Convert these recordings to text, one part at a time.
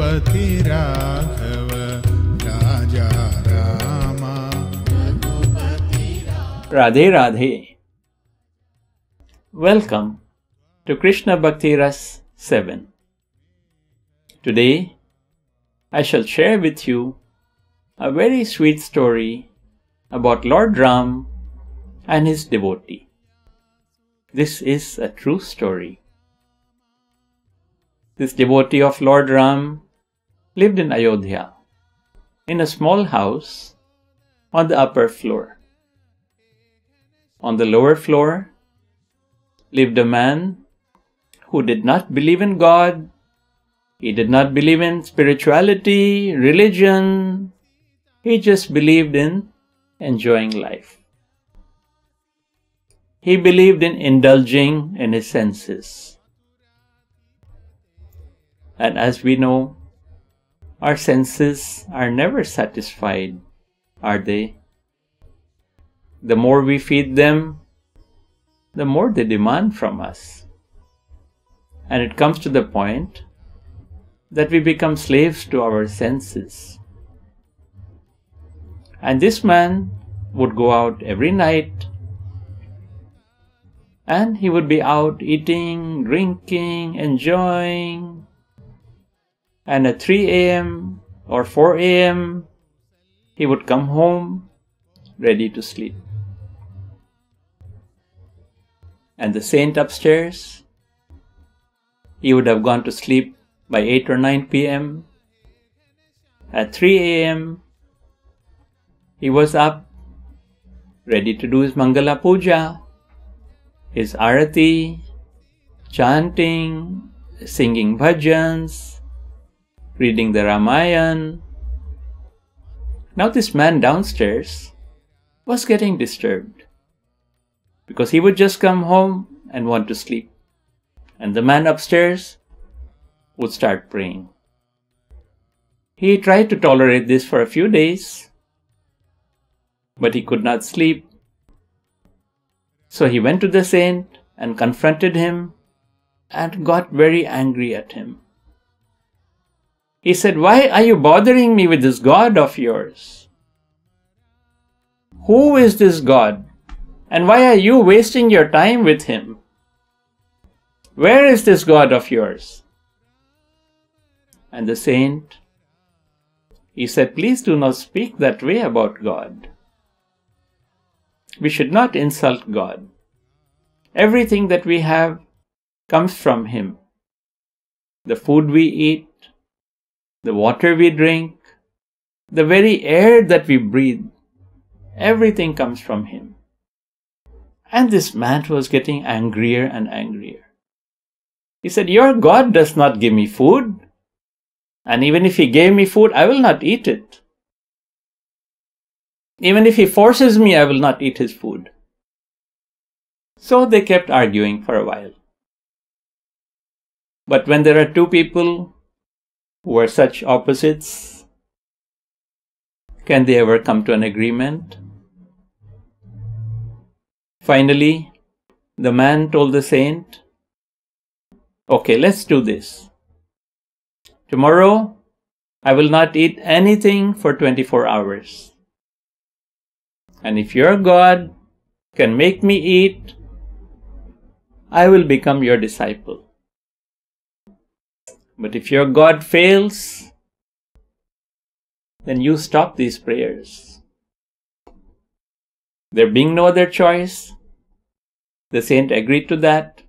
Ragupati Raghava Raja Rama. Radhe Radhe. Welcome to Krishna Bhakti Ras 7. Today I shall share with you a very sweet story about Lord Ram and his devotee. This is a true story. This devotee of Lord Ram lived in Ayodhya, in a small house on the upper floor. On the lower floor lived a man who did not believe in God. He did not believe in spirituality, religion. He just believed in enjoying life. He believed in indulging in his senses. And as we know, our senses are never satisfied, are they? The more we feed them, the more they demand from us. And it comes to the point that we become slaves to our senses. And this man would go out every night, and he would be out eating, drinking, enjoying. And at 3 a.m. or 4 a.m. he would come home ready to sleep. And the saint upstairs, he would have gone to sleep by 8 or 9 p.m. At 3 a.m. he was up, ready to do his Mangala Puja, his Arati, chanting, singing bhajans, reading the Ramayana. Now this man downstairs was getting disturbed because he would just come home and want to sleep, and the man upstairs would start praying. He tried to tolerate this for a few days, but he could not sleep. So he went to the saint and confronted him and got very angry at him. He said, "Why are you bothering me with this God of yours? Who is this God? And why are you wasting your time with him? Where is this God of yours?" And the saint, he said, "Please do not speak that way about God. We should not insult God. Everything that we have comes from him. The food we eat, the water we drink, the very air that we breathe, everything comes from him." And this man was getting angrier and angrier. He said, "Your God does not give me food. And even if he gave me food, I will not eat it. Even if he forces me, I will not eat his food." So they kept arguing for a while. But when there are two people who are such opposites, can they ever come to an agreement? Finally, the man told the saint, "Okay, let's do this. Tomorrow, I will not eat anything for 24 hours. And if your God can make me eat, I will become your disciple. But if your God fails, then you stop these prayers." There being no other choice, the saint agreed to that,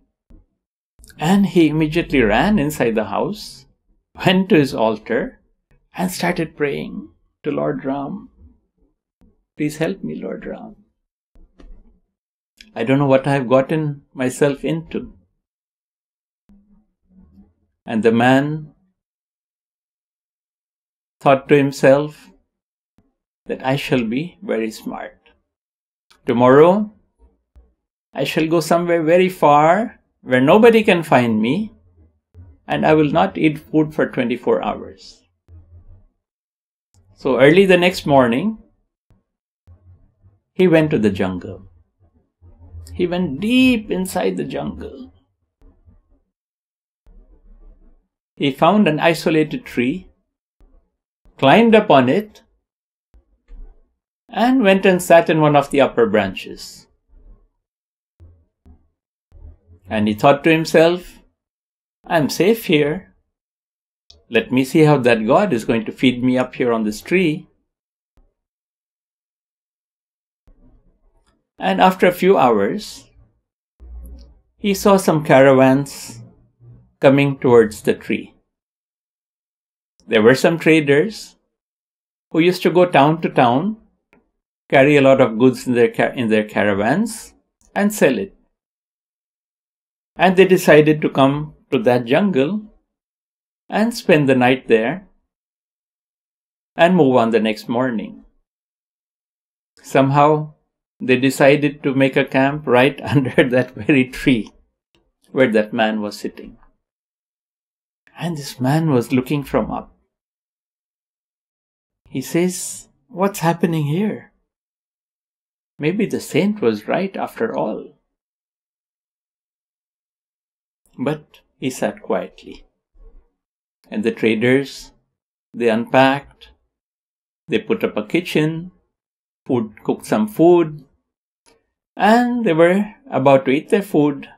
and he immediately ran inside the house, went to his altar, and started praying to Lord Ram. "Please help me, Lord Ram. I don't know what I have gotten myself into." And the man thought to himself that I shall be very smart. Tomorrow, I shall go somewhere very far where nobody can find me, and I will not eat food for 24 hours. So early the next morning, he went to the jungle. He went deep inside the jungle. He found an isolated tree climbed up on it, and went and sat in one of the upper branches. And he thought to himself, I'm safe here. Let me see how that God is going to feed me up here on this tree. And after a few hours, he saw some caravans coming towards the tree. There were some traders who used to go town to town, carry a lot of goods in their caravans, and sell it. And they decided to come to that jungle and spend the night there and move on the next morning. Somehow, they decided to make a camp right under that very tree where that man was sitting. And this man was looking from up. He says, what's happening here? Maybe the saint was right after all. But he sat quietly. And the traders, they unpacked, they put up a kitchen, cooked some food, and they were about to eat their food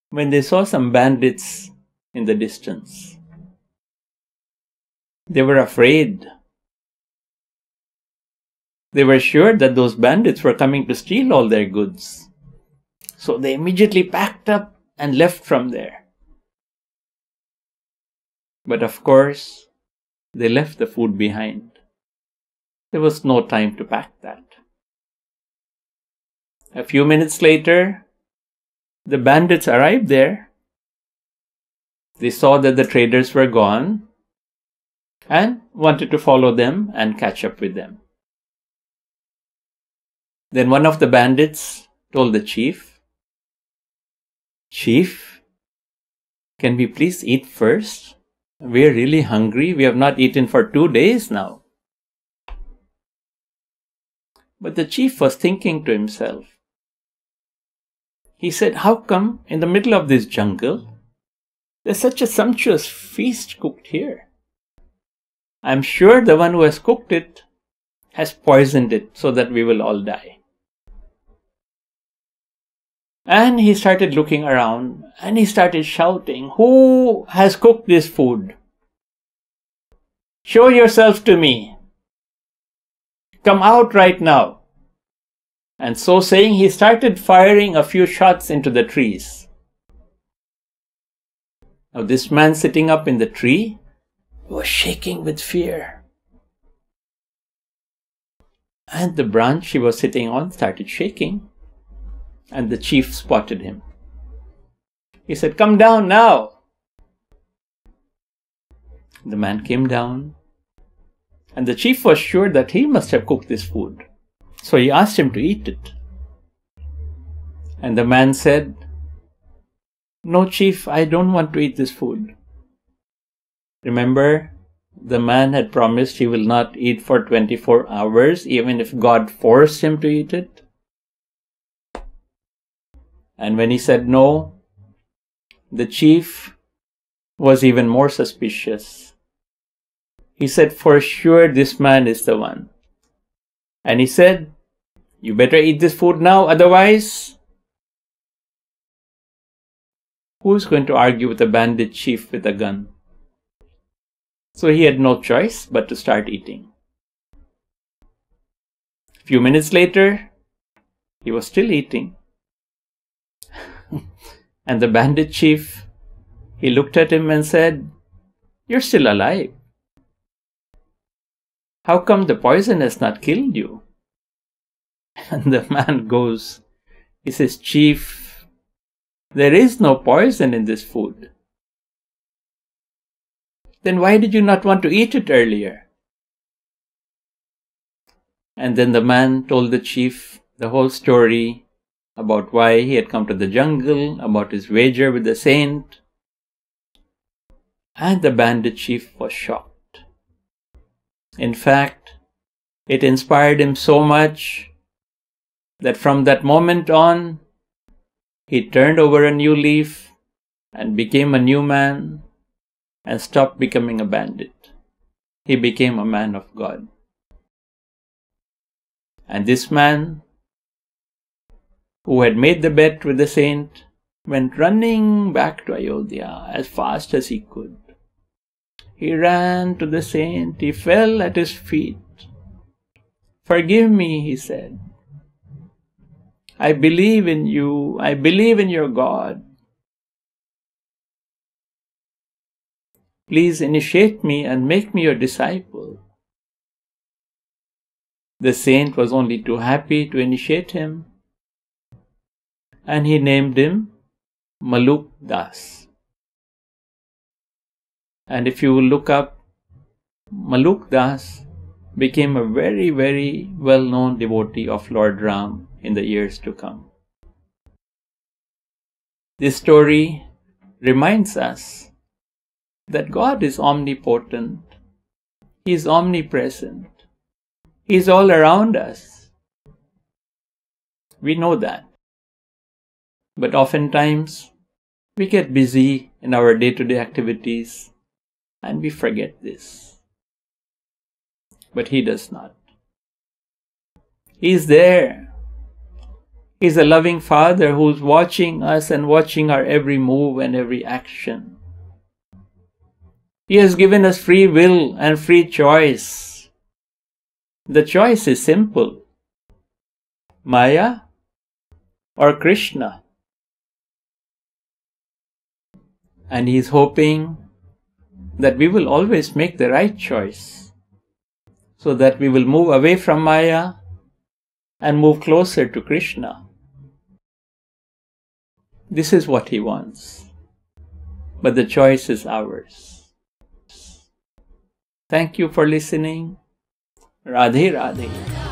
when they saw some bandits in the distance. They were afraid. They were sure that those bandits were coming to steal all their goods. So they immediately packed up and left from there. But of course, they left the food behind. There was no time to pack that. A few minutes later, the bandits arrived there. They saw that the traders were gone and wanted to follow them and catch up with them. Then one of the bandits told the chief, Chief, can we please eat first? We're really hungry. We have not eaten for 2 days now. But the chief was thinking to himself. He said, how come in the middle of this jungle, there's such a sumptuous feast cooked here? I'm sure the one who has cooked it has poisoned it so that we will all die. And he started looking around and he started shouting, who has cooked this food? Show yourself to me. Come out right now. And so saying, he started firing a few shots into the trees. Now this man sitting up in the tree was shaking with fear. And the branch he was sitting on started shaking. And the chief spotted him. He said, come down now. The man came down. And the chief was sure that he must have cooked this food. So he asked him to eat it. And the man said, no, chief, I don't want to eat this food. Remember, the man had promised he will not eat for 24 hours, even if God forced him to eat it. And when he said no, the chief was even more suspicious. He said, for sure this man is the one. And he said, you better eat this food now, otherwise, who is going to argue with a bandit chief with a gun? So he had no choice but to start eating. A few minutes later, he was still eating. And the bandit chief, he looked at him and said, you're still alive. How come the poison has not killed you? And the man goes, he says, Chief, there is no poison in this food. Then why did you not want to eat it earlier? And then the man told the chief the whole story about why he had come to the jungle, about his wager with the saint. And the bandit chief was shocked. In fact, it inspired him so much that from that moment on, he turned over a new leaf and became a new man and stopped becoming a bandit. he became a man of God. And this man, who had made the bet with the saint, went running back to Ayodhya as fast as he could. He ran to the saint, he fell at his feet. "Forgive me," he said. "I believe in you, I believe in your God. Please initiate me and make me your disciple." The saint was only too happy to initiate him, and he named him Maluk Das. And if you look up, Maluk Das became a very, very well-known devotee of Lord Ram in the years to come. This story reminds us that God is omnipotent, He is omnipresent, He is all around us. We know that. But oftentimes, we get busy in our day-to-day activities and we forget this. But He does not. He is there. He is a loving Father who is watching us and watching our every move and every action. He has given us free will and free choice. The choice is simple: Maya or Krishna. And He is hoping that we will always make the right choice, so that we will move away from Maya and move closer to Krishna. This is what He wants. But the choice is ours. Thank you for listening. Radhe Radhe.